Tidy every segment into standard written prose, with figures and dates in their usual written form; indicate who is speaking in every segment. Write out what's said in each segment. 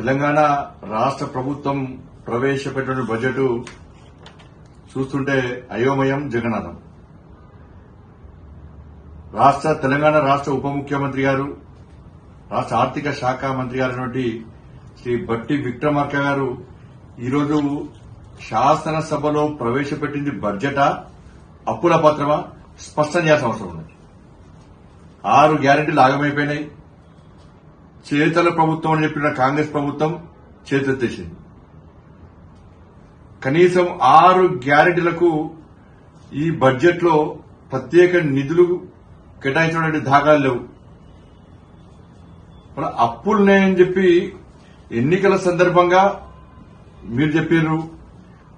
Speaker 1: తెలంగాణ రాష్ట్ర ప్రభుత్వం ప్రవేశపెట్టిన బడ్జెట్ చూస్తుంటే అయోమయం జగన్నాథం. తెలంగాణ రాష్ట్ర ఉప ముఖ్యమంత్రి గారు, రాష్ట్ర ఆర్థిక శాఖ మంత్రి గారైనటువంటి శ్రీ బట్టి విక్రమార్క గారు ఈరోజు శాసనసభలో ప్రవేశపెట్టింది బడ్జెటా, అప్పుల పత్రమా స్పష్టం చేయాల్సిన అవసరం ఉంది. 6 గ్యారెంటీలు ఆగమైపోయినాయి. చేతల ప్రభుత్వం అని చెప్పిన కాంగ్రెస్ ప్రభుత్వం చేతెత్తేసింది. కనీసం 6 గ్యారెంటీలకు ఈ బడ్జెట్ లో ప్రత్యేక నిధులు కేటాయించినటువంటి దాఖలాలు లేవు. అప్పులున్నాయని చెప్పి ఎన్నికల సందర్భంగా మీరు చెప్పారు.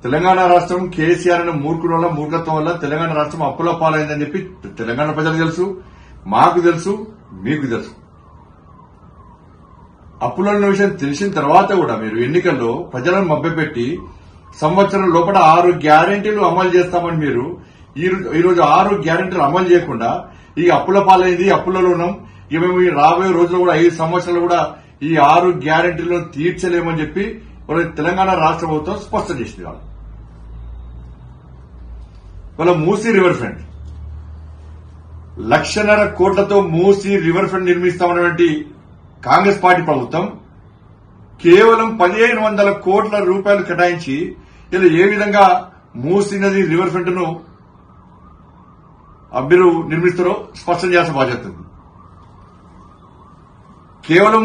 Speaker 1: తెలంగాణ రాష్ట్రం కేసీఆర్ అనే మూర్ఖుల వల్ల, మూర్ఖత్వం వల్ల తెలంగాణ రాష్ట్రం అప్పుల పాలైందని చెప్పి తెలంగాణ ప్రజలకు తెలుసు, మాకు తెలుసు, మీకు తెలుసు. అప్పుల విషయం తెలిసిన తర్వాత కూడా మీరు ఎన్నికల్లో ప్రజలను మభ్యపెట్టి సంవత్సరం లోపల 6 గ్యారెంటీలు అమలు చేస్తామని మీరు ఈరోజు 6 గ్యారెంటీలు అమలు చేయకుండా ఈ అప్పుల పాలైంది, అప్పులలో ఉన్నాం, ఇక మేము రాబోయే రోజుల్లో కూడా 5 సంవత్సరాలు కూడా ఈ 6 గ్యారెంటీలను తీర్చలేమని చెప్పి తెలంగాణ రాష్ట్ర ప్రభుత్వం స్పష్టం చేసింది. వాళ్ళ మూసీ రివర్ ఫ్రంట్ 1,50,000 కోట్లతో మూసీ రివర్ ఫ్రంట్ నిర్మిస్తామన్నటువంటి కాంగ్రెస్ పార్టీ ప్రభుత్వం కేవలం 1,500 కోట్ల రూపాయలు కేటాయించి ఇలా ఏ విధంగా మూసీ నది రివర్ ఫ్రంట్ ను మీరు నిర్మిస్తారో స్పష్టం చేయాల్సిన బాధ్యత ఉంది. కేవలం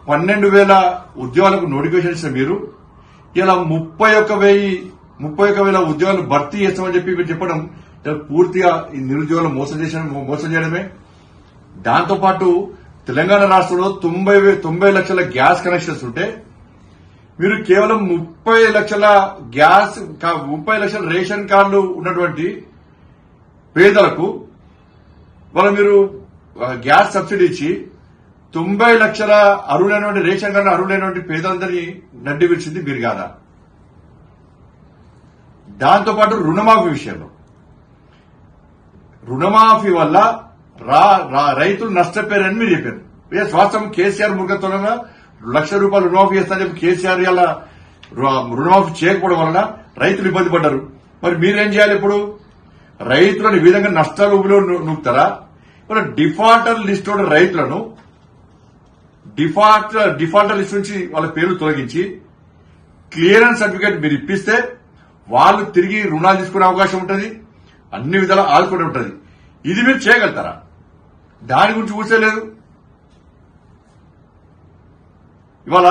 Speaker 1: 12,000 ఉద్యోగాలకు నోటిఫికేషన్ ఇచ్చిన మీరు ఇలా 31,000 ఉద్యోగాలు భర్తీ చేస్తామని చెప్పి మీరు చెప్పడం పూర్తిగా ఈ నిరుద్యోగులు మోసం చేయడమే. దాంతోపాటు తెలంగాణ రాష్ట్రంలో 90 లక్షల గ్యాస్ కనెక్షన్స్ ఉంటే మీరు కేవలం 30 లక్షల రేషన్ కార్డులు ఉన్నటువంటి పేదలకు మీరు గ్యాస్ సబ్సిడీ ఇచ్చి 90 లక్షల అర్హులైనటువంటి రేషన్ కార్డు అర్హులైనటువంటి పేదలందరినీ నడ్డి విడిచింది మీరు కాదా? దాంతోపాటు రుణమాఫీ విషయంలో రుణమాఫీ వల్ల రైతులు నష్టపోయారని మీరు చెప్పారు. వాస్తవం కేసీఆర్ మూర్ఖత్వంగా ₹1,00,000 రుణమాఫీ చేస్తానని చెప్పి కేసీఆర్ ఇలా రుణమాఫీ చేయకపోవడం వలన రైతులు ఇబ్బంది పడ్డారు. మరి మీరేం చేయాలి? ఇప్పుడు రైతులను ఈ విధంగా నష్టాలు నూపుతారా? డిఫాల్టర్ లిస్ట్ ఉన్న రైతులను డిఫాల్టర్ లిస్ట్ నుంచి వాళ్ళ పేర్లు తొలగించి క్లియరెన్స్ సర్టిఫికేట్ మీరు ఇప్పిస్తే వాళ్ళు తిరిగి రుణాలు తీసుకునే అవకాశం ఉంటుంది, అన్ని విధాలా ఆదుకునే ఉంటుంది. ఇది మీరు చేయగలుగుతారా? దాని గురించి ఊసేలేదు. ఇవాళ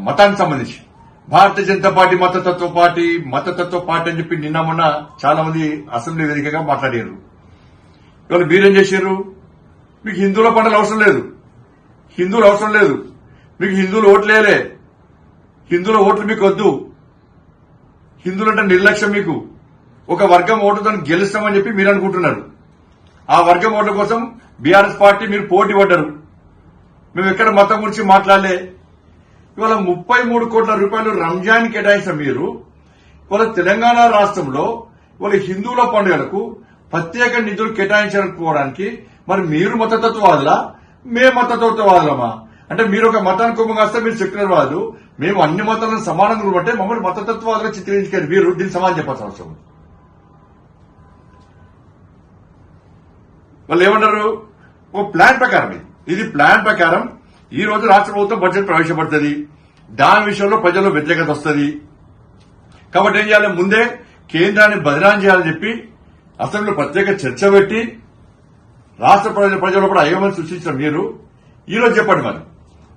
Speaker 1: మతానికి సంబంధించి భారతీయ జనతా పార్టీ మతతత్వ పార్టీ అని చెప్పి నిన్న మొన్న చాలా మంది అసెంబ్లీ వేదికగా మాట్లాడారు. ఇవాళ మీరేం చేశారు? మీకు హిందువుల పండుగలు అవసరం లేదు, మీకు హిందువులు ఓట్లేలే, హిందువుల ఓట్లు మీకు వద్దు, హిందువులంటే నిర్లక్ష్యం. మీకు ఒక వర్గం ఓటుతో గెలుస్తామని చెప్పి మీరు అనుకుంటున్నారు. ఆ వర్గం ఓట్ల కోసం బీఆర్ఎస్ పార్టీ మీరు పోటీ పడ్డారు. మేము ఎక్కడ మతం గురించి మాట్లాడలే. ఇవాళ 33 కోట్ల రూపాయలు రంజాన్ కేటాయించిన మీరు ఇవాళ తెలంగాణ రాష్ట్రంలో ఇవాళ హిందువుల పండుగలకు ప్రత్యేక నిధులు కేటాయించుకోవడానికి మరి మీరు మతతత్వవాదులా, మేము మతతత్వవాదులమా? అంటే మీరు ఒక మతానికి కొమ్ముగాస్తే మీరు సెక్యులర్ వాదు, మేము అన్ని మతాలను సమానంగా బట్టే మమ్మల్ని మతతత్వవాదులుగా చిత్రించుకొని మీరు దీనికి సమాధానం చెప్పాల్సిన అవసరం ఉంది. వాళ్ళు ఏమన్నారు? ఒక ప్లాన్ ప్రకారం ఇది ప్లాన్ ప్రకారం ఈ రోజు రాష్ట్ర ప్రభుత్వం బడ్జెట్ ప్రవేశపెడుతుంది. దాని విషయంలో ప్రజల్లో వ్యతిరేకత వస్తుంది. కాబట్టి ఏం చేయాలి? ముందే కేంద్రాన్ని బదనాం చేయాలని చెప్పి అసెంబ్లీలో ప్రత్యేక చర్చ పెట్టి రాష్ట్ర ప్రజల కూడా అయోమయం సృష్టించిన మీరు ఈరోజు చెప్పండి, మరి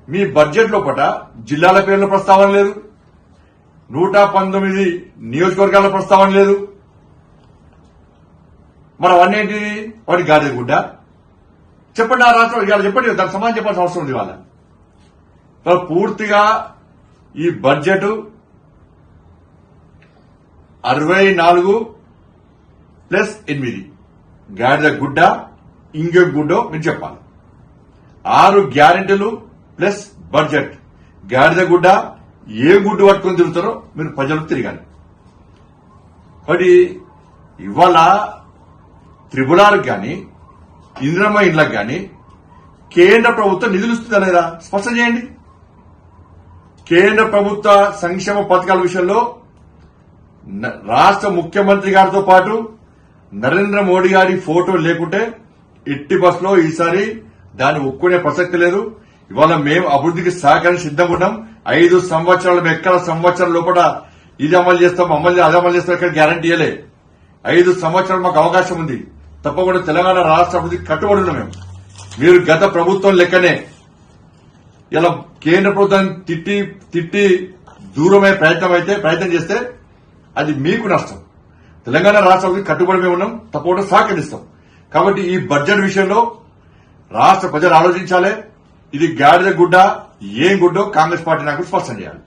Speaker 1: మీ బడ్జెట్ లోపల జిల్లాల పేర్ల ప్రస్తావన లేదు, 119 నియోజకవర్గాల ప్రస్తావన లేదు. మరి అవన్నీ వాటి గాడిద గుడ్డ చెప్పండి. ఆ రాష్ట్రం ఇవాళ చెప్పండి, దానికి సమాధానం చెప్పాల్సిన అవసరం ఉంది. వాళ్ళ పూర్తిగా ఈ బడ్జెట్ 64+8 గాడిద గుడ్డ ఇంకొక గుడ్డో మీరు చెప్పాలి. 6 గ్యారెంటీలు ప్లస్ బడ్జెట్ గాడిద గుడ్డ ఏ గుడ్డు పట్టుకొని తిరుగుతారో మీరు ప్రజలకు తిరగాలి. మరి ఇవాళ త్రిపులాలకు గాని ఇంద్రమ్మ ఇండ్లకు గాని కేంద్ర ప్రభుత్వం నిధులు ఇస్తుందా లేదా స్పష్టం చేయండి. కేంద్ర ప్రభుత్వ సంక్షేమ పథకాల విషయంలో రాష్ట్ర ముఖ్యమంత్రి గారితో పాటు నరేంద్ర మోడీ గారి ఫోటో లేకుంటే ఎట్టి బస్సులో ఈసారి దాన్ని ఒప్పుకునే ప్రసక్తి లేదు. ఇవాళ మేము అభివృద్ధికి సహకరించి సిద్ధంగా ఉన్నాం. 5 సంవత్సరాలు ఎక్కడ సంవత్సరం లోపల ఇది అమలు చేస్తాం అది అమలు చేస్తాం ఇక్కడ గ్యారంటీ ఇవ్వలే. 5 సంవత్సరాలు మాకు అవకాశం ఉంది. తప్పకుండా తెలంగాణ రాష్ట్ర అభివృద్ధికి కట్టుబడి ఉన్నాం మేము. మీరు గత ప్రభుత్వం లెక్కనే ఇలా కేంద్ర ప్రభుత్వాన్ని తిట్టి దూరమయ్యే ప్రయత్నం చేస్తే అది మీకు నష్టం. తెలంగాణ రాష్ట్ర అభివృద్ధికి కట్టుబడి మేము ఉన్నాం. తప్పకుండా సహకరిస్తాం. కాబట్టి ఈ బడ్జెట్ విషయంలో రాష్ట్ర ప్రజలు ఆలోచించాలి. ఇది గాడిద గుడ్డ ఏం గుడ్డో కాంగ్రెస్ పార్టీ నాకు స్పష్టం చేయాలి.